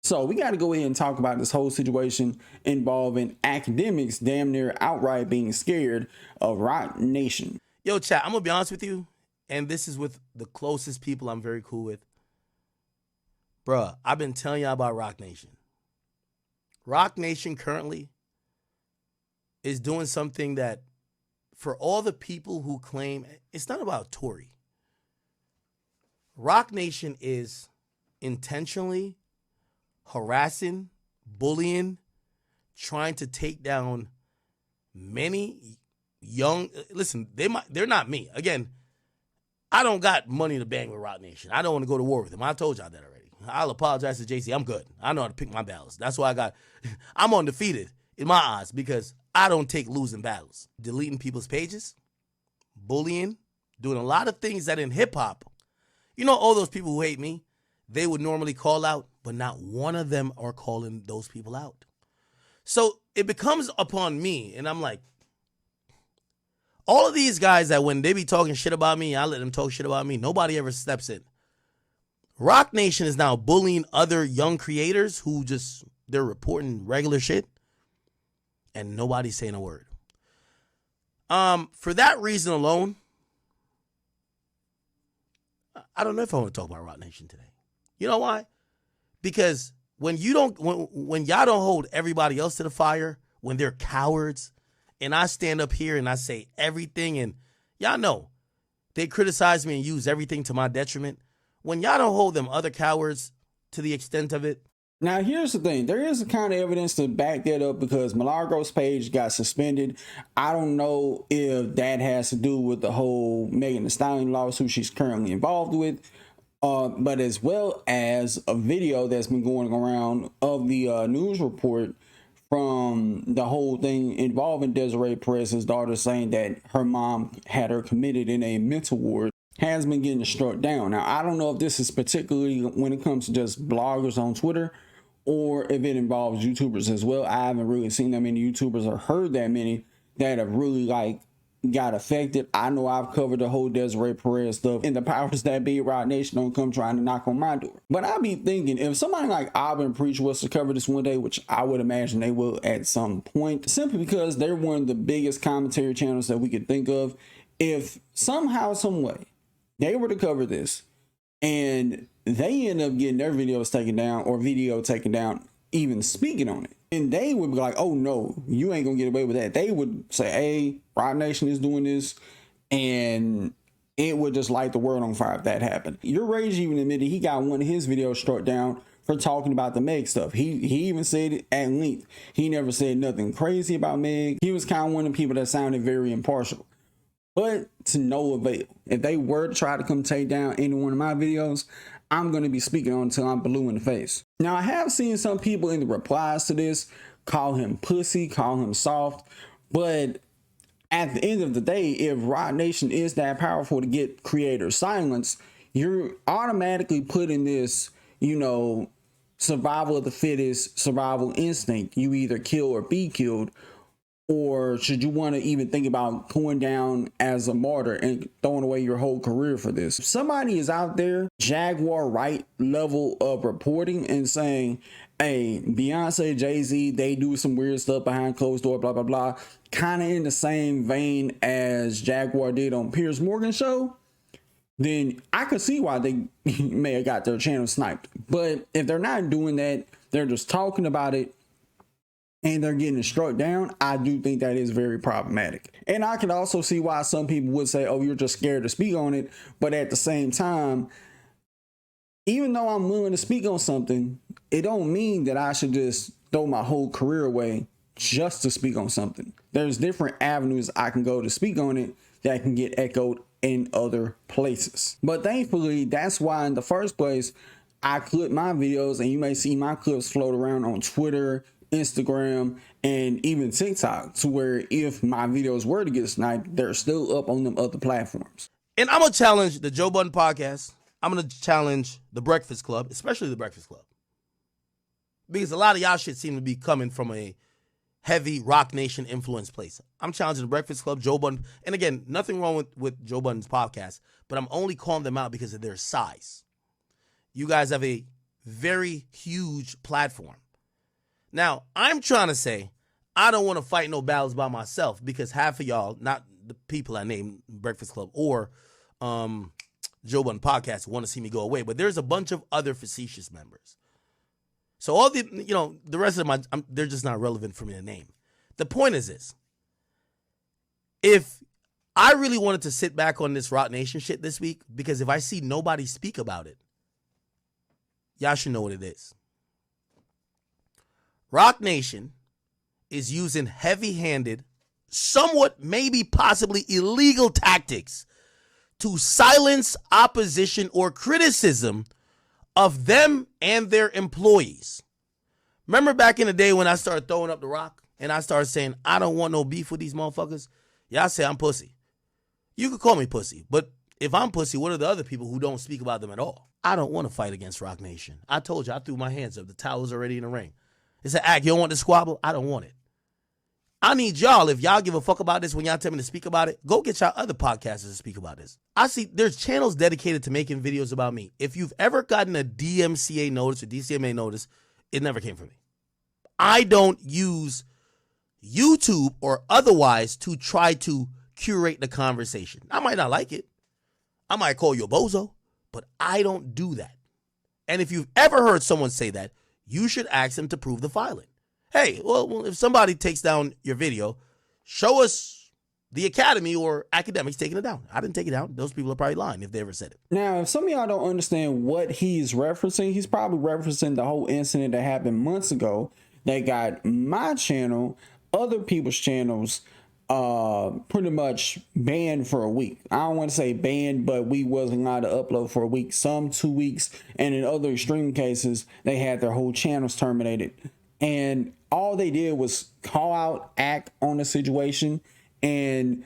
So we got to go ahead and talk about this whole situation involving Akademiks damn near outright being scared of Rock Nation. Yo, chat, I'm going to be honest with you, and this is with the closest people I'm very cool with. Bruh, I've been telling y'all about Rock Nation. Rock Nation currently is doing something that, for all the people who claim, it's not about Tory. Rock Nation is intentionally harassing, bullying, trying to take down many young, listen, they're not me. Again, I don't got money to bang with Rock Nation. I don't want to go to war with them. I told y'all that already. I'll apologize to JC. I'm good. I know how to pick my battles. That's why I'm undefeated in my eyes because I don't take losing battles. Deleting people's pages, bullying, doing a lot of things that in hip hop, you know, all those people who hate me, they would normally call out, but not one of them are calling those people out. So it becomes upon me, and I'm like, all of these guys that when they be talking shit about me, I let them talk shit about me, nobody ever steps in. Rock Nation is now bullying other young creators who they're reporting regular shit, and nobody's saying a word. For that reason alone, I don't know if I want to talk about Rock Nation today. You know why? Because when y'all don't hold everybody else to the fire, when they're cowards, and I stand up here and I say everything, and y'all know they criticize me and use everything to my detriment. When y'all don't hold them other cowards to the extent of it. Now, here's the thing. There is a kind of evidence to back that up because Milagros' page got suspended. I don't know if that has to do with the whole Megan Thee Stallion lawsuit she's currently involved with. But as well as a video that's been going around of the news report from the whole thing involving Desiree Perez's daughter saying that her mom had her committed in a mental ward has been getting struck down. Now, I don't know if this is particularly when it comes to just bloggers on Twitter or if it involves YouTubers as well. I haven't really seen that many YouTubers or heard that many that have really got affected. I know I've covered the whole Desiree Perez stuff, and the powers that be, Rock Nation, don't come trying to knock on my door. But I be thinking, if somebody like Auburn Preach was to cover this one day, which I would imagine they will at some point, simply because they're one of the biggest commentary channels that we could think of, if somehow, some way, they were to cover this, and they end up getting their videos taken down or video taken down, even speaking on it, and they would be like, oh no, you ain't gonna get away with that. They would say, hey, Rock Nation is doing this, and it would just light the world on fire if that happened. Your Rage even admitted he got one of his videos struck down for talking about the Meg stuff. He even said it at length. He never said nothing crazy about Meg. He was kind of one of the people that sounded very impartial. But to no avail. If they were to try to come take down any one of my videos, I'm going to be speaking on until I'm blue in the face. Now, I have seen some people in the replies to this call him pussy, call him soft. But at the end of the day, if Rock Nation is that powerful to get creators silenced, you're automatically putting this, survival of the fittest, survival instinct. You either kill or be killed. Or should you want to even think about going down as a martyr and throwing away your whole career for this? If somebody is out there, Jaguar right level of reporting and saying, hey, Beyonce, Jay-Z, they do some weird stuff behind closed door, blah, blah, blah, kind of in the same vein as Jaguar did on Piers Morgan's show, then I could see why they may have got their channel sniped. But if they're not doing that, they're just talking about it, and they're getting struck down, I do think that is very problematic. And I can also see why some people would say, oh, you're just scared to speak on it. But at the same time, even though I'm willing to speak on something, it don't mean that I should just throw my whole career away just to speak on something. There's different avenues I can go to speak on it that can get echoed in other places. But thankfully, that's why in the first place, I clip my videos, and you may see my clips float around on Twitter, Instagram, and even TikTok, to where if my videos were to get sniped, they're still up on them other platforms. And I'm going to challenge the Joe Budden podcast. I'm going to challenge the Breakfast Club, especially the Breakfast Club. Because a lot of y'all shit seem to be coming from a heavy Rock Nation influence place. I'm challenging the Breakfast Club, Joe Budden. And again, nothing wrong with Joe Budden's podcast, but I'm only calling them out because of their size. You guys have a very huge platform. Now, I'm trying to say I don't want to fight no battles by myself because half of y'all, not the people I named Breakfast Club or Joe Budden Podcast, want to see me go away, but there's a bunch of other facetious members. So all the, the rest of them, they're just not relevant for me to name. The point is this. If I really wanted to sit back on this Rock Nation shit this week, because if I see nobody speak about it, y'all should know what it is. Rock Nation is using heavy-handed, somewhat maybe possibly illegal tactics to silence opposition or criticism of them and their employees. Remember back in the day when I started throwing up the rock and I started saying, I don't want no beef with these motherfuckers? Y'all say I'm pussy. You could call me pussy, but if I'm pussy, what are the other people who don't speak about them at all? I don't want to fight against Rock Nation. I told you, I threw my hands up. The towel's already in the ring. It's an act. You don't want the squabble? I don't want it. I need y'all, if y'all give a fuck about this when y'all tell me to speak about it, go get y'all other podcasters to speak about this. I see there's channels dedicated to making videos about me. If you've ever gotten a DMCA notice or DCMA notice, it never came from me. I don't use YouTube or otherwise to try to curate the conversation. I might not like it. I might call you a bozo, but I don't do that. And if you've ever heard someone say that, you should ask them to prove the filing. Hey, well, if somebody takes down your video, show us the Academy or Akademiks taking it down. I didn't take it down. Those people are probably lying if they ever said it. Now, if some of y'all don't understand what he's referencing, he's probably referencing the whole incident that happened months ago that got my channel, other people's channels, pretty much banned for a week. I don't want to say banned, but we wasn't allowed to upload for a week, some 2 weeks, and in other extreme cases, they had their whole channels terminated. And all they did was call out, act on the situation, and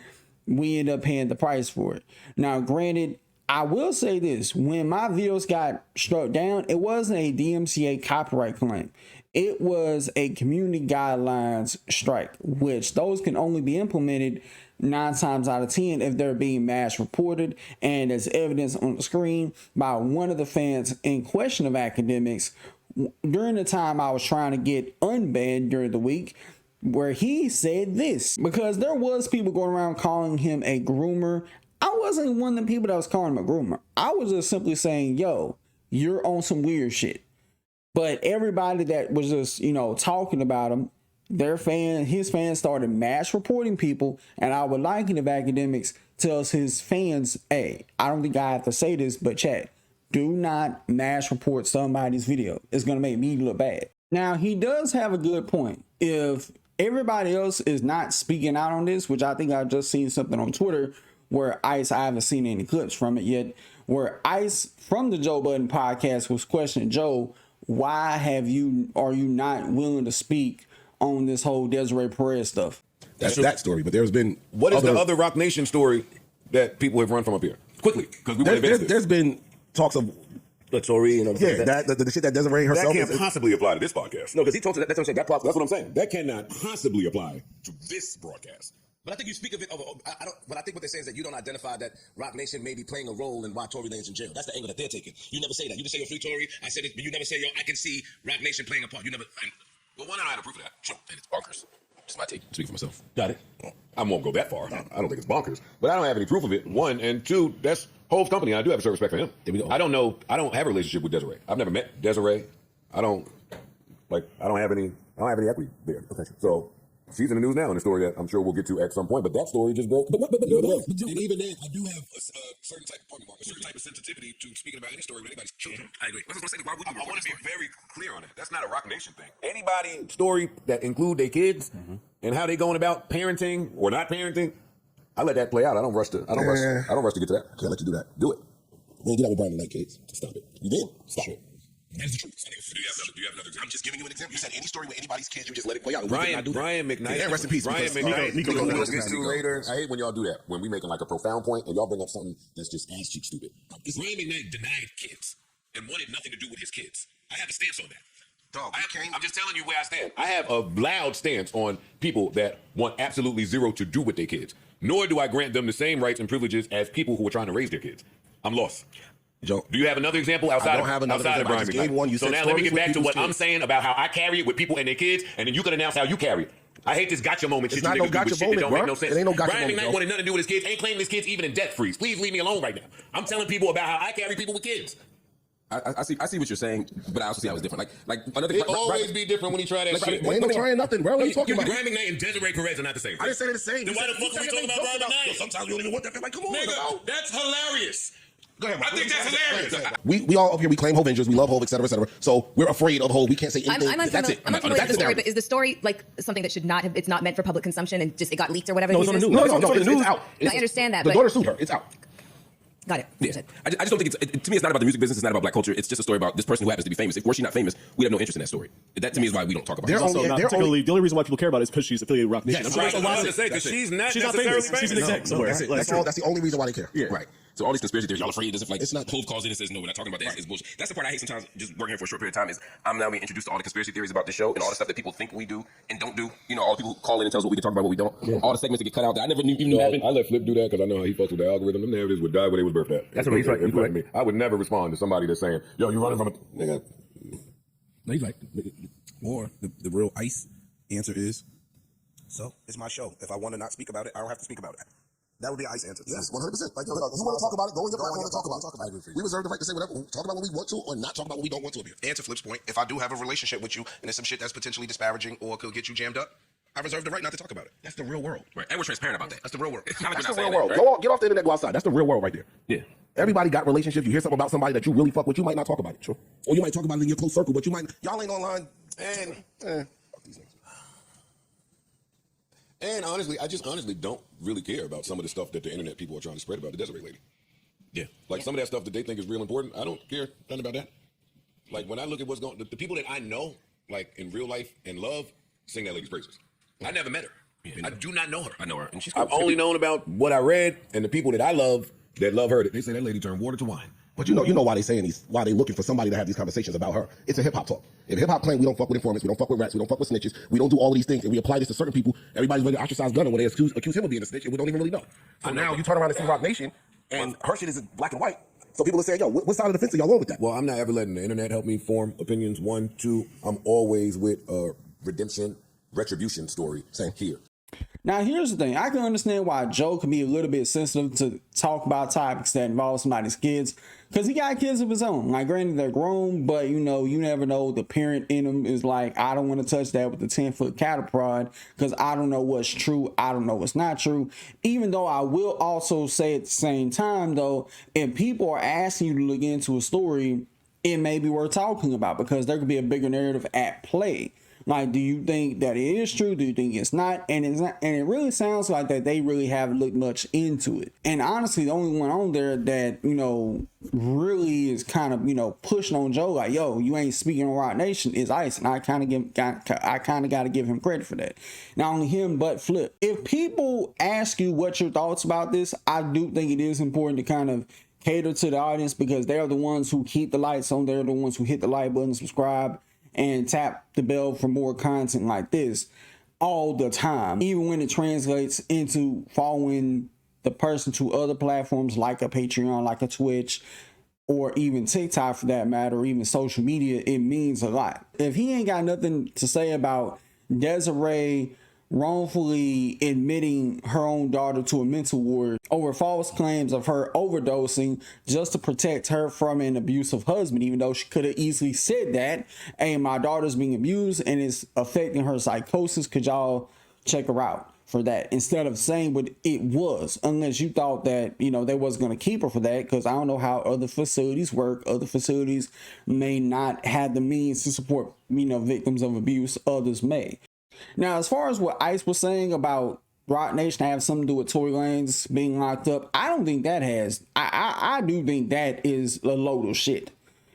we ended up paying the price for it. Now, granted, I will say this. When my videos got struck down, it wasn't a DMCA copyright claim. It was a community guidelines strike, which those can only be implemented 9 times out of 10 if they're being mass reported, and as evidence on the screen by one of the fans in question of Akademiks during the time I was trying to get unbanned during the week, where he said this, because there was people going around calling him a groomer. I wasn't one of the people that was calling him a groomer. I was just simply saying, yo, you're on some weird shit. But everybody that was just, talking about him, his fans started mass reporting people. And I would like it if Akademiks tells his fans, hey, I don't think I have to say this, but chat, do not mass report somebody's video. It's going to make me look bad. Now, he does have a good point. If everybody else is not speaking out on this, which I think I've just seen something on Twitter where I haven't seen any clips from it yet, where Ice from the Joe Budden Podcast was questioning Joe, why are you not willing to speak on this whole Desiree Perez stuff? That's that story, but there's been what is the other Rock Nation story that people have run from up here? Quickly, because we want to advance there's been talks of Tory and the shit that Desiree herself that can't possibly apply to this podcast. No, because he talks to that. That's what I'm saying. That's what I'm saying. That cannot possibly apply to this broadcast. But I think you speak of it. But I think what they say is that you don't identify that Rock Nation may be playing a role in why Tory Lanez in jail. That's the angle that they're taking. You never say that. You just say you're free Tory. I said it, but you never say, yo, I can see Rock Nation playing a part. You never. Well, one, I don't have to prove that. Sure, and it's bonkers. Just my take. Speak for myself. got it. I won't go that far. I don't think it's bonkers, but I don't have any proof of it. One and two, that's Hove's company. I do have a certain respect for him. There we go. I don't know. I don't have a relationship with Desiree. I've never met Desiree. I don't have any equity there. Okay. So she's in the news now in a story that I'm sure we'll get to at some point. But that story just broke. And even then, I do have a certain type of sensitivity to speaking about any story with anybody's children. I agree. I was going to say, why would you? I want to be very clear on that. That's not a Rock Nation thing. Anybody story that include their kids and how they going about parenting or not parenting, I let that play out. I don't rush to get to that. I can't let you do that. Do it. Well, get out with Brian and like kids. Stop it. You did? Stop it. That's the truth. Do you have another example? I'm just giving you an example. You said any story with anybody's kids, you just let it play out. Brian McKnight. Yeah, rest in peace. Brian McKnight. Nico, We'll get to later. I hate when y'all do that. When we making like a profound point and y'all bring up something that's just ass cheek stupid. Because Brian McKnight denied kids and wanted nothing to do with his kids. I have a stance on that. Dog, I'm just telling you where I stand. I have a loud stance on people that want absolutely zero to do with their kids. Nor do I grant them the same rights and privileges as people who are trying to raise their kids. I'm lost. Joe, Do you have another example outside I don't have another outside example. of I Brian just gave McKnight? one. You so said now let me stories get with back to people's what I'm kids. saying about how I carry it with people and their kids, and then you can announce how you carry it. I hate this gotcha moment. It's Shit not you no niggas do gotcha with shit that don't moment, make no bruh. sense. It ain't no gotcha Brian moment, McKnight Joe. wanted nothing to do with his kids. Ain't claiming his kids even in debt freeze. Please leave me alone right now. I'm telling people about how I carry people with kids. I see what you're saying, but I also see how it's different. Like another It always be different when he try that shit. Ain't no trying nothing, bro. What are you talking about? Brian McKnight and Desiree Perez are not the same. I didn't say they're the same. Then why the fuck are we talking about Brian McKnight? Sometimes you don't even want that. Like, come on, Nigga, that's hilarious. Go ahead, I think that's hilarious. We all up here, we claim Hove injuries, we love Hove, et cetera, et cetera. So we're afraid of Hove. We can't say anything. I'm That's unfamiliar, it. I'm unfamiliar That's with the story, narrative. but is the story like something that should not have, it's not meant for public consumption and just it got leaked or whatever? No, it's on the news. No, it's out. I understand that, The but daughter sued her. It's out. got it. Yeah. I just don't think to me, it's not about the music business. It's not about black culture. It's just a story about this person who happens to be famous. If were she not famous, we'd have no interest in that story. That to me is why we don't talk about it. They're Also, only- not they're particularly. The only reason why people care about it is because she's affiliated with Rock Nation. Yes. I'm sure Right, there's a I lot was of- gonna say, 'cause she's not not necessarily famous. She's an famous. exec somewhere. That's it. Like, That's all. That's the only reason why they care. Yeah. Right. So all these conspiracy theories, y'all afraid as if like It's not- Hove calls in and says no, we're not talking about that. It's bullshit. That's the part I hate sometimes. Just working here for a short period of time is I'm now being introduced to all the conspiracy theories about the show and all the stuff that people think we do and don't do. You know, all the people who call in and tell us what we can talk about, what we don't. All the segments that get cut out that I never knew even happened. I let Flip do that because I know how he fucks with the algorithm. Them narratives would die where they was birthed at. That's what he's right. In front of me. I would never respond to somebody that's saying, yo, you running from a nigga. No, he's right. Or the real ice answer is, so it's my show. If I want to not speak about it, I don't have to speak about it. That would be an ice answer. Yes, 100%. Like, you want to talk about it, go on your platform and talk about it. We reserve the right to say whatever, talk about what we want to or not talk about what we don't want to up here. And to Flip's point, if I do have a relationship with you and there's some shit that's potentially disparaging or could get you jammed up, I reserve the right not to talk about it. That's the real world. Right. And we're transparent about that. That's the real world. It's not like That's we're the not real saying world. that, Go on, get off the internet, go outside. That's the real world right there. Yeah. Everybody got relationships. You hear something about somebody that you really fuck with, you might not talk about it. Sure. Or you might talk about it in your close circle, but you might, y'all ain't online. And, fuck these niggas. And honestly, I just honestly don't really care about some of the stuff that the internet people are trying to spread about the Desiree lady. Yeah. Like some of that stuff that they think is real important, I don't care nothing about that. Like when I look at what's going, the people that I know, like in real life and love, sing that lady's praises. I never met her. Yeah, I do not know her. I know her. And she's cool. I've only known about what I read and the people that I love that love her. They say that lady turned water to wine. But you know why they saying these, why they looking for somebody to have these conversations about her. It's a hip hop talk. If hip hop claim we don't fuck with informants, we don't fuck with rats, we don't fuck with snitches, we don't do all of these things, and we apply this to certain people, everybody's ready to ostracize Gunna when they accuse him of being a snitch, and we don't even really know. So now you turn around and see Rock Nation, and her shit is black and white. So people are saying, yo, what side of the fence are y'all on with that? Well, I'm not ever letting the internet help me form opinions. 1, 2, I'm always with a redemption, retribution story. Same here. Now, here's the thing. I can understand why Joe can be a little bit sensitive to talk about topics that involve somebody's kids, because he got kids of his own. Like, granted, they're grown, but, you know, you never know. The parent in them is like, I don't want to touch that with the 10-foot cattle prod because I don't know what's true. I don't know what's not true. Even though I will also say at the same time, though, if people are asking you to look into a story, it may be worth talking about because there could be a bigger narrative at play. Like, do you think that it is true? Do you think it's not? And it's not, and it really sounds like that they really haven't looked much into it. And honestly, the only one on there that, you know, really is kind of, you know, pushing on Joe like, yo, you ain't speaking on Rock Nation is Ice. And I kind of got to give him credit for that. Not only him, but Flip. If people ask you what your thoughts about this, I do think it is important to kind of cater to the audience because they're the ones who keep the lights on. They're the ones who hit the like button, subscribe, and tap the bell for more content like this all the time, even when it translates into following the person to other platforms like a Patreon, like a Twitch, or even TikTok for that matter, or even social media. It means a lot. If he ain't got nothing to say about Desiree wrongfully admitting her own daughter to a mental ward over false claims of her overdosing just to protect her from an abusive husband, even though she could have easily said that, hey, my daughter's being abused and it's affecting her psychosis, could y'all check her out for that, instead of saying what it was, unless you thought that, you know, they was going to keep her for that, because I don't know how other facilities work. Other facilities may not have the means to support, you know, victims of abuse. Others may. Now, as far as what Ice was saying about Rock Nation have something to do with Tory Lanez being locked up, I don't think that has. I do think that is a load of shit.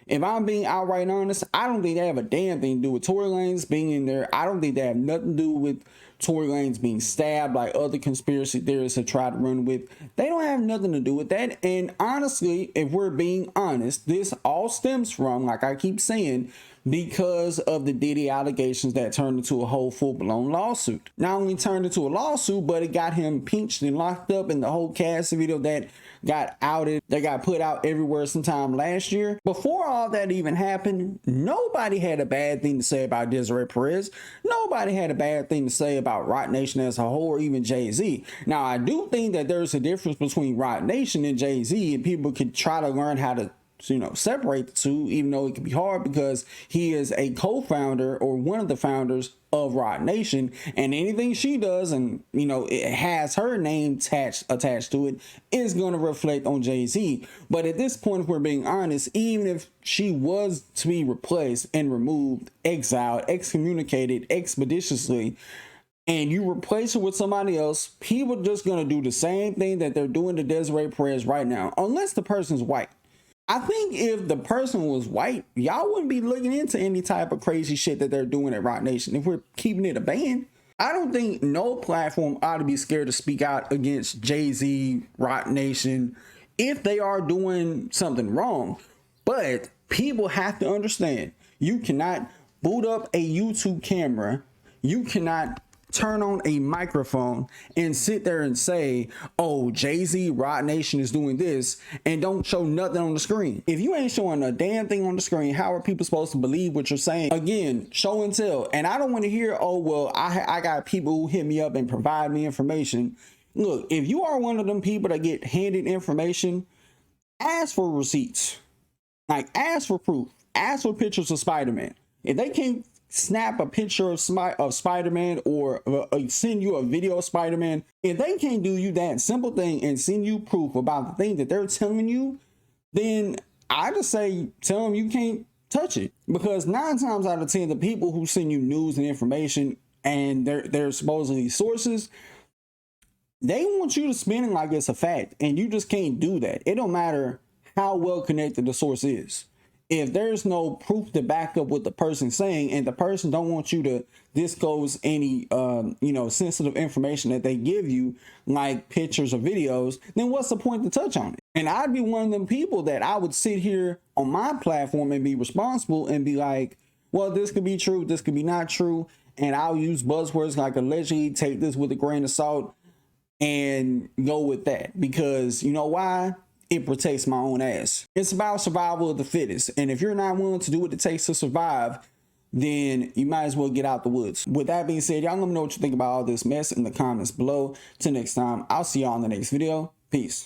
If I'm being outright honest, I don't think they have a damn thing to do with Tory Lanez being in there. I don't think they have nothing to do with Tory Lanez being stabbed like other conspiracy theorists have tried to run with. They don't have nothing to do with that. And honestly, if we're being honest, this all stems from, like I keep saying, because of the Diddy allegations that turned into a whole full-blown lawsuit. Not only turned into a lawsuit, but it got him pinched and locked up, in the whole cast video that got outed, that got put out everywhere sometime last year. Before all that even happened, nobody had a bad thing to say about Desiree Perez. Nobody had a bad thing to say about Roc Nation as a whole, or even Jay-Z. Now, I do think that there's a difference between Roc Nation and Jay-Z, and people could try to learn how to, you know, separate the two, even though it can be hard because he is a co-founder or one of the founders of Roc Nation, and anything she does, and you know, it has her name attached to it, is going to reflect on Jay-Z. But at this point, if we're being honest, even if she was to be replaced and removed, exiled, excommunicated expeditiously, and you replace her with somebody else, people are just going to do the same thing that they're doing to Desiree Perez right now, unless the person's white. I think if the person was white, y'all wouldn't be looking into any type of crazy shit that they're doing at Roc Nation. If we're keeping it a band, I don't think no platform ought to be scared to speak out against Jay-Z, Roc Nation, if they are doing something wrong. But people have to understand, you cannot boot up a YouTube camera, you cannot turn on a microphone and sit there and say, oh, Jay-Z, Roc Nation is doing this, and don't show nothing on the screen. If you ain't showing a damn thing on the screen, how are people supposed to believe what you're saying? Again, show and tell. And I don't want to hear, oh, well, I got people who hit me up and provide me information. Look, if you are one of them people that get handed information, ask for receipts. Like, ask for proof. Ask for pictures of Spider-Man. If they can't snap a picture of Spider-Man or send you a video of Spider-Man, if they can't do you that simple thing and send you proof about the thing that they're telling you, then I just say tell them you can't touch it. Because 9 times out of 10, the people who send you news and information and they're supposedly sources, they want you to spin it like it's a fact, and you just can't do that. It don't matter how well connected the source is. If there's no proof to back up what the person's saying, and the person don't want you to disclose any sensitive information that they give you, like pictures or videos, then what's the point to touch on it? And I'd be one of them people that I would sit here on my platform and be responsible and be like, well, this could be true, this could be not true, and I'll use buzzwords like allegedly, take this with a grain of salt, and go with that. Because you know why? It protects my own ass. It's about survival of the fittest. And if you're not willing to do what it takes to survive, then you might as well get out the woods. With that being said, y'all let me know what you think about all this mess in the comments below. Till next time, I'll see y'all in the next video. Peace.